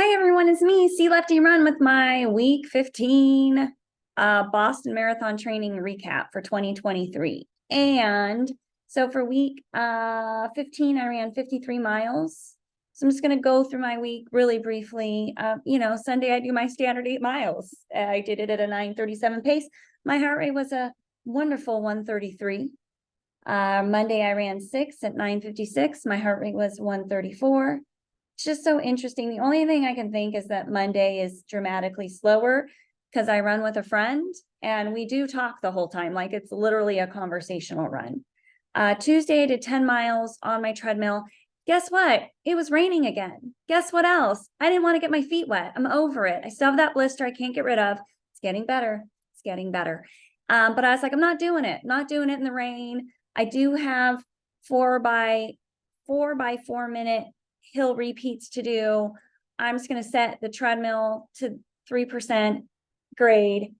Hi everyone, it's me, C Lefty Run with my week 15 Boston Marathon training recap for 2023. And so for week 15, I ran 53 miles. So I'm just going to go through my week really briefly. Sunday I do my standard 8 miles. I did it at a 9:37 pace. My heart rate was a wonderful 133. Monday I ran 6 at 9:56. My heart rate was 134. It's just so interesting. The only thing I can think is that Monday is dramatically slower because I run with a friend and we do talk the whole time. Like it's literally a conversational run. Tuesday I did 10 miles on my treadmill. Guess what? It was raining again. Guess what else? I didn't want to get my feet wet. I'm over it. I still have that blister I can't get rid of. It's getting better. It's getting better. But I was like, I'm not doing it. Not doing it in the rain. I do have 4x4 minute hill repeats to do. I'm just going to set the treadmill to 3% grade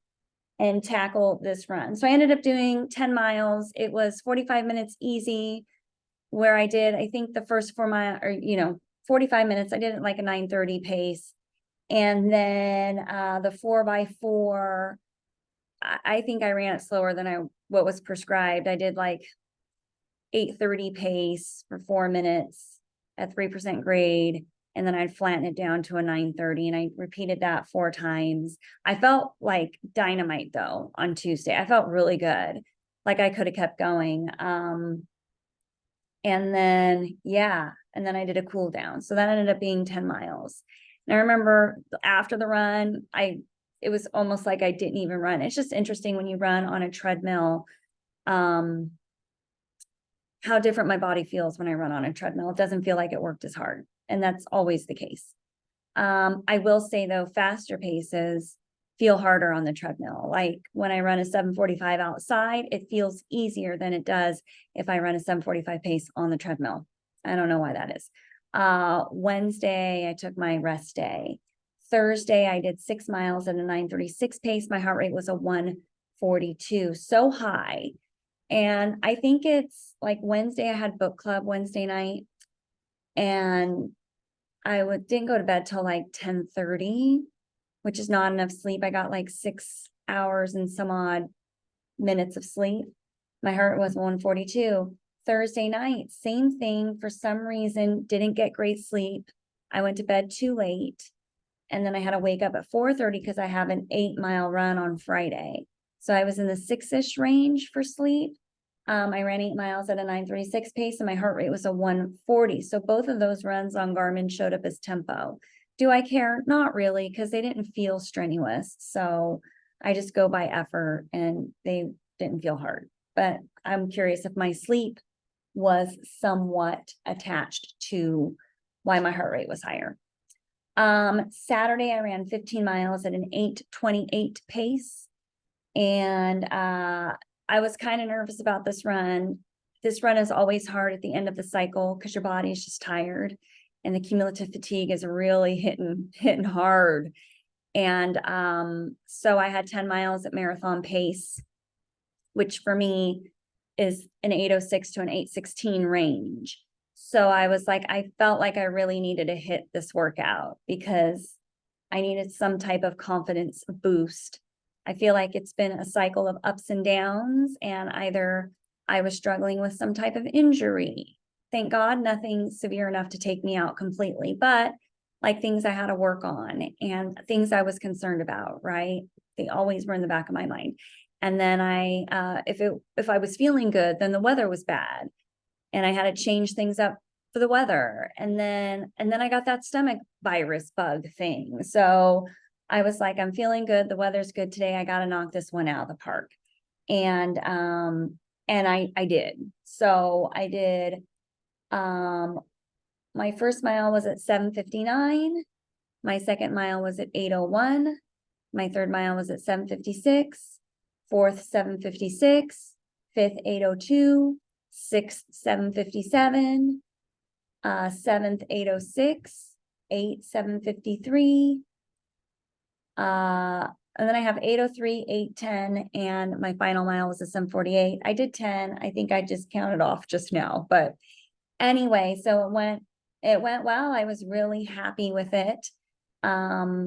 and tackle this run. So I ended up doing 10 miles. It was 45 minutes easy, where I did, I think the first 4 miles, or 45 minutes, I did it like a 9:30 pace. And then the 4x4, I think I ran it slower than what was prescribed. I did like 8:30 pace for 4 minutes at 3% grade, and then I'd flatten it down to a 9:30, and I repeated that 4 times. I felt like dynamite though on Tuesday. I felt really good, like I could have kept going. And then I did a cool down, so that ended up being 10 miles. And I remember after the run, it was almost like I didn't even run. It's just interesting when you run on a treadmill, how different my body feels when I run on a treadmill. It doesn't feel like it worked as hard. And that's always the case. I will say though, faster paces feel harder on the treadmill. Like when I run a 7:45 outside, it feels easier than it does if I run a 7:45 pace on the treadmill. I don't know why that is. Wednesday, I took my rest day. Thursday, I did 6 miles at a 9:36 pace. My heart rate was a 142, so high. And I think it's like Wednesday, I had book club Wednesday night, and didn't go to bed till like 10:30, which is not enough sleep. I got like 6 hours and some odd minutes of sleep. My heart was 142. Thursday night, same thing. For some reason, didn't get great sleep. I went to bed too late. And then I had to wake up at 4:30 because I have an 8-mile run on Friday. So I was in the 6-ish range for sleep. I ran 8 miles at a 9:36 pace, and my heart rate was a 140. So both of those runs on Garmin showed up as tempo. Do I care? Not really, because they didn't feel strenuous. So I just go by effort, and they didn't feel hard. But I'm curious if my sleep was somewhat attached to why my heart rate was higher. Saturday, I ran 15 miles at an 8:28 pace. And I was kind of nervous about this run. This run is always hard at the end of the cycle because your body is just tired, and the cumulative fatigue is really hitting hard. And so I had 10 miles at marathon pace, which for me is an 8:06 to an 8:16 range. So I was like, I felt like I really needed to hit this workout because I needed some type of confidence boost. I feel like it's been a cycle of ups and downs, and either I was struggling with some type of injury. Thank God, nothing severe enough to take me out completely, but like things I had to work on and things I was concerned about, right? They always were in the back of my mind. And then if I was feeling good, then the weather was bad, and I had to change things up for the weather. And then I got that stomach virus bug thing. So I was like, I'm feeling good. The weather's good today. I got to knock this one out of the park. And I did. So I did, my first mile was at 7:59. My second mile was at 8:01. My third mile was at 7:56. Fourth, 7:56. Fifth, 8:02. Sixth, 7:57. Seventh, 8:06. Eighth, 7:53. And then I have 8:03, 8:10, and my final mile was a 7:48. I did 10. I think I just counted off just now, but anyway, so it went well. I was really happy with it. Yeah,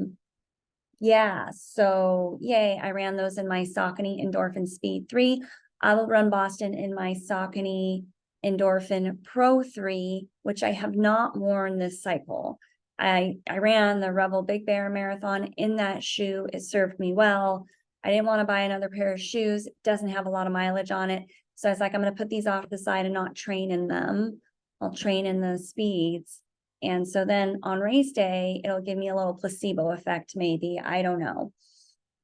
so yay, I ran those in my Saucony Endorphin Speed 3. I will run Boston in my Saucony Endorphin Pro 3, which I have not worn this cycle. I ran the Rebel Big Bear Marathon in that shoe. It served me well. I didn't want to buy another pair of shoes. It doesn't have a lot of mileage on it. So I was like, I'm going to put these off to the side and not train in them. I'll train in the speeds. And so then on race day, it'll give me a little placebo effect, maybe. I don't know.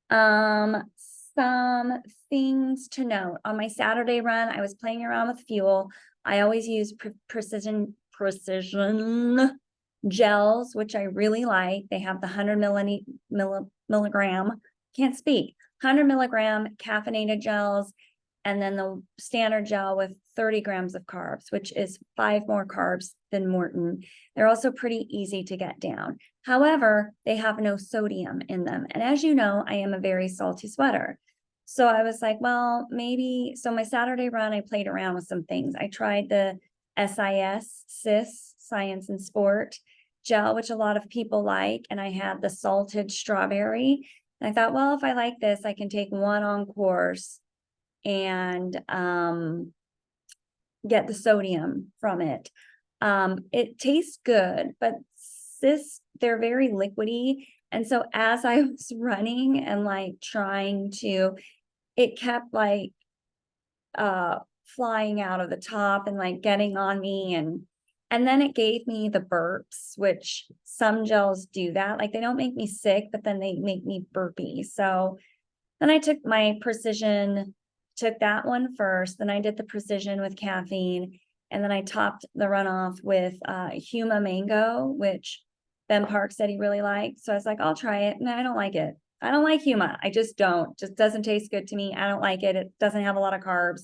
Some things to note. On my Saturday run, I was playing around with fuel. I always use precision gels, which I really like. They have the 100 milligram, can't speak, 100 milligram caffeinated gels, and then the standard gel with 30 grams of carbs, which is 5 more carbs than Morton. They're also pretty easy to get down. However, they have no sodium in them. And as you know, I am a very salty sweater. So I was like, well, maybe, so my Saturday run, I played around with some things. I tried the SIS, Science and Sport gel, which a lot of people like. And I had the salted strawberry. And I thought, well, if I like this, I can take one on course and get the sodium from it. It tastes good, but they're very liquidy. And so as I was running and like trying to, it kept like flying out of the top and like getting on me, and then it gave me the burps, which some gels do that. Like they don't make me sick, but then they make me burpy. So then I took my precision, took that one first. Then I did the precision with caffeine. And then I topped the runoff with Huma Mango, which Ben Park said he really liked. So I was like, I'll try it. No, I don't like it. I don't like Huma. I just don't. Just doesn't taste good to me. I don't like it. It doesn't have a lot of carbs,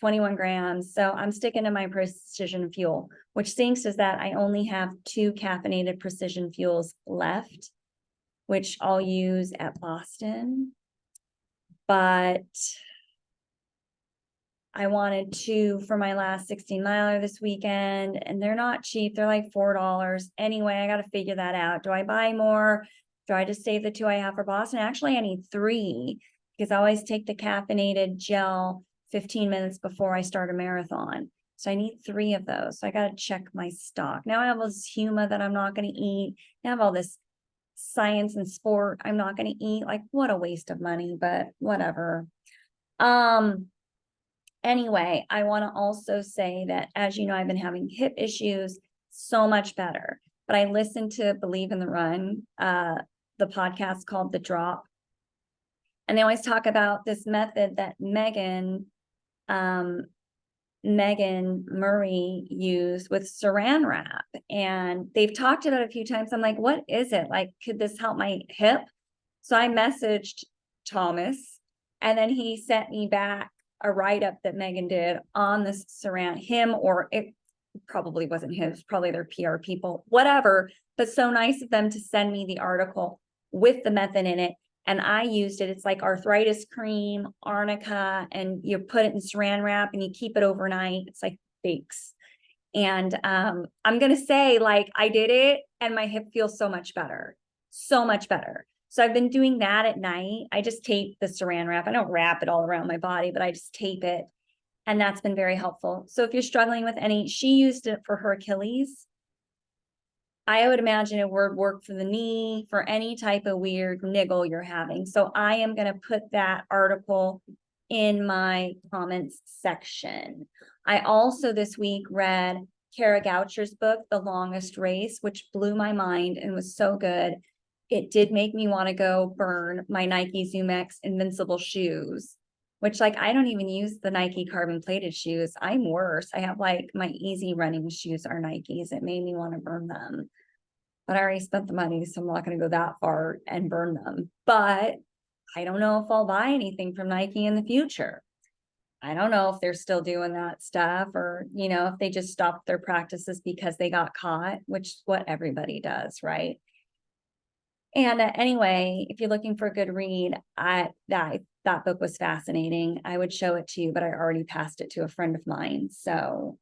21 grams. So I'm sticking to my precision fuel, which stinks is that I only have 2 caffeinated precision fuels left, which I'll use at Boston. But I wanted 2 for my last 16 miler this weekend, and they're not cheap. They're like $4. Anyway, I got to figure that out. Do I buy more? Do I just save the 2 I have for Boston? Actually, I need 3 because I always take the caffeinated gel 15 minutes before I start a marathon. So I need 3 of those. So I got to check my stock. Now I have all this Huma that I'm not going to eat. I have all this Science and Sport I'm not going to eat. Like, what a waste of money, but whatever. Anyway, I want to also say that, as you know, I've been having hip issues, so much better. But I listened to Believe in the Run, the podcast called The Drop. And they always talk about this method that Megan Murray used with saran wrap. And they've talked about it a few times. I'm like, what is it? Like, could this help my hip? So I messaged Thomas, and then he sent me back a write-up that Megan did on this saran, him, or it probably wasn't his, probably their PR people, whatever. But so nice of them to send me the article with the method in it. And I used it. It's like arthritis cream, arnica, and you put it in saran wrap and you keep it overnight. It's like bakes. And I'm going to say, like, I did it and my hip feels so much better. So much better. So I've been doing that at night. I just tape the saran wrap. I don't wrap it all around my body, but I just tape it. And that's been very helpful. So if you're struggling with any, she used it for her Achilles. I would imagine it would work for the knee, for any type of weird niggle you're having. So I am going to put that article in my comments section. I also this week read Kara Goucher's book, The Longest Race, which blew my mind and was so good. It did make me want to go burn my Nike ZoomX Invincible shoes, which, like, I don't even use the Nike carbon plated shoes. I'm worse. I have like my easy running shoes are Nikes. It made me want to burn them. But I already spent the money, so I'm not going to go that far and burn them. But I don't know if I'll buy anything from Nike in the future. I don't know if they're still doing that stuff, or, you know, if they just stopped their practices because they got caught, which is what everybody does, right? And anyway, if you're looking for a good read, that book was fascinating. I would show it to you, but I already passed it to a friend of mine. So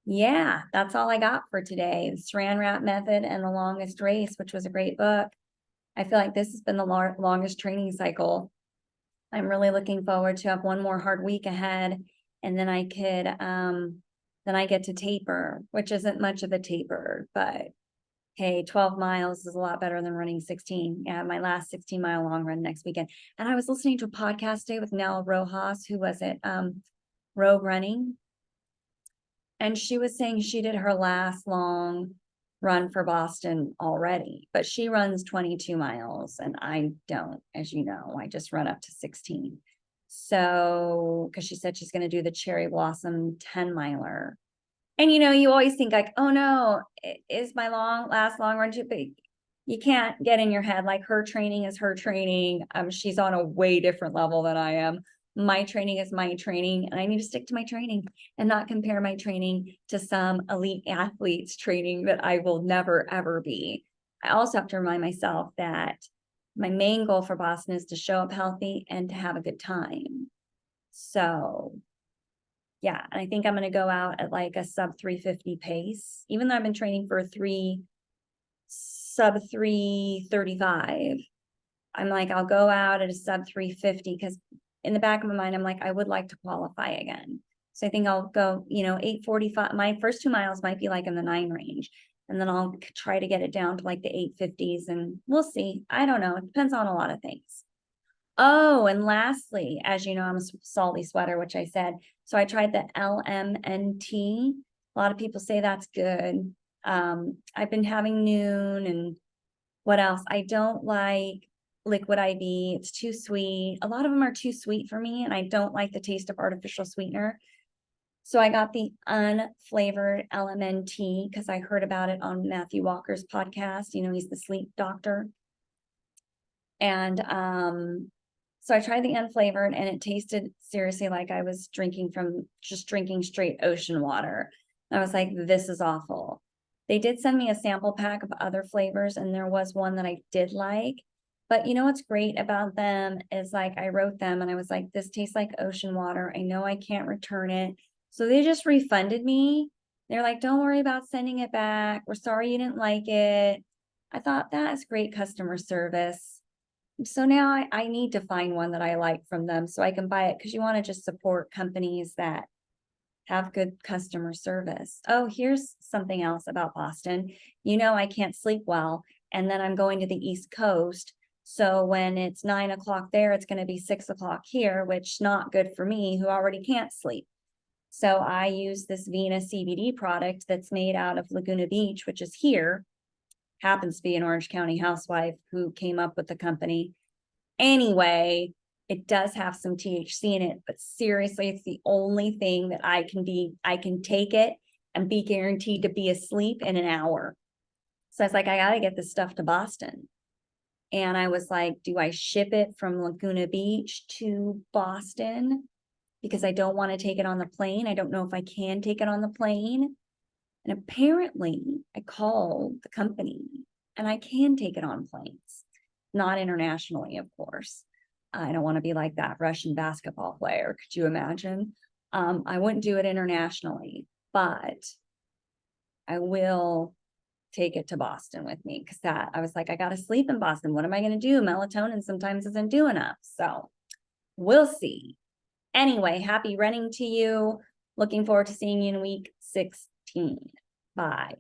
Yeah, that's all I got for today. The Saran Wrap Method and The Longest Race, which was a great book. I feel like this has been the longest training cycle. I'm really looking forward to have one more hard week ahead, and then I get to taper, which isn't much of a taper, but hey, 12 miles is a lot better than running 16. Yeah, my last 16-mile long run next weekend. And I was listening to a podcast today with Nell Rojas, who was it? Rogue Running. And she was saying she did her last long run for Boston already, but she runs 22 miles and I don't, as you know, I just run up to 16. So, because she said she's going to do the Cherry Blossom 10 miler. And you always think like, oh no, it is my last long run too big. You can't get in your head like her training is her training. She's on a way different level than I am. My training is my training, and I need to stick to my training and not compare my training to some elite athlete's training that I will never, ever be. I also have to remind myself that my main goal for Boston is to show up healthy and to have a good time. So yeah, and I think I'm going to go out at like a sub 350 pace, even though I've been training for sub 335. I'm like, I'll go out at a sub 350 because in the back of my mind, I'm like, I would like to qualify again. So I think I'll go, 8:45. My first 2 miles might be like in the 9 range. And then I'll try to get it down to like the 850s, and we'll see. I don't know. It depends on a lot of things. Oh, and lastly, as you know, I'm a salty sweater, which I said. So I tried the LMNT. A lot of people say that's good. I've been having Noon, and what else? I don't like Liquid IV. It's too sweet. A lot of them are too sweet for me, and I don't like the taste of artificial sweetener. So I got the unflavored LMNT because I heard about it on Matthew Walker's podcast. He's the sleep doctor. And so I tried the unflavored, and it tasted seriously like I was drinking straight ocean water. I was like, this is awful. They did send me a sample pack of other flavors, and there was one that I did like. But what's great about them is like I wrote them and I was like, this tastes like ocean water. I know I can't return it. So they just refunded me. They're like, don't worry about sending it back. We're sorry you didn't like it. I thought that is great customer service. So now I need to find one that I like from them so I can buy it, because you want to just support companies that have good customer service. Oh, here's something else about Boston. I can't sleep well, and then I'm going to the East Coast. So when it's 9 o'clock there, it's going to be 6 o'clock here, which is not good for me who already can't sleep. So I use this Vena CBD product that's made out of Laguna Beach, which is here. Happens to be an Orange County housewife who came up with the company. Anyway, it does have some THC in it, but seriously, it's the only thing that I can take it and be guaranteed to be asleep in an hour. So I was like, I got to get this stuff to Boston. And I was like, do I ship it from Laguna Beach to Boston? Because I don't want to take it on the plane. I don't know if I can take it on the plane. And apparently I called the company and I can take it on planes, not internationally, of course. I don't want to be like that Russian basketball player. Could you imagine? I wouldn't do it internationally, but I will take it to Boston with me, because I was like, I got to sleep in Boston. What am I going to do? Melatonin sometimes isn't doing enough. So we'll see. Anyway, happy running to you. Looking forward to seeing you in week 16. Bye.